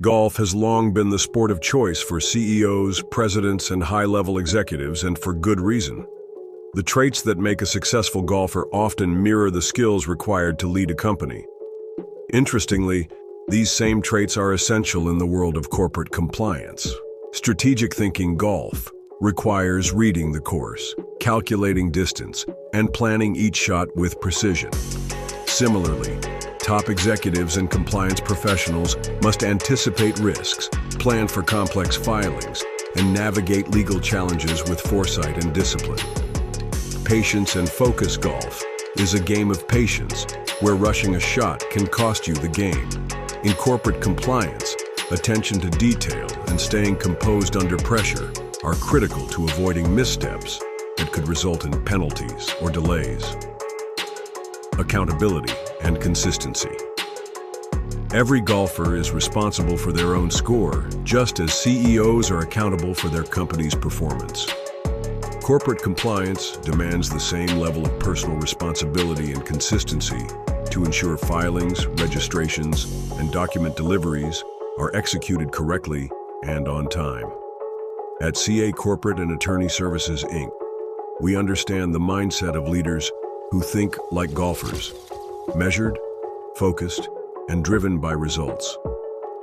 Golf has long been the sport of choice for CEOs, presidents, and high-level executives, and for good reason. The traits that make a successful golfer often mirror the skills required to lead a company. Interestingly, these same traits are essential in the world of corporate compliance. Strategic thinking golf requires reading the course, calculating distance, and planning each shot with precision. Similarly, top executives and compliance professionals must anticipate risks, plan for complex filings, and navigate legal challenges with foresight and discipline. Patience and focus golf is a game of patience where rushing a shot can cost you the game. In corporate compliance, attention to detail and staying composed under pressure are critical to avoiding missteps that could result in penalties or delays. Accountability and consistency. Every golfer is responsible for their own score, just as CEOs are accountable for their company's performance. Corporate compliance demands the same level of personal responsibility and consistency to ensure filings, registrations, and document deliveries are executed correctly and on time. At CA Corporate and Attorney Services, Inc., we understand the mindset of leaders who think like golfers, measured, focused, and driven by results.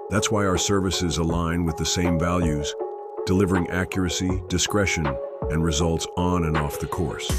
That's why our services align with the same values, delivering accuracy, discretion, and results on and off the course.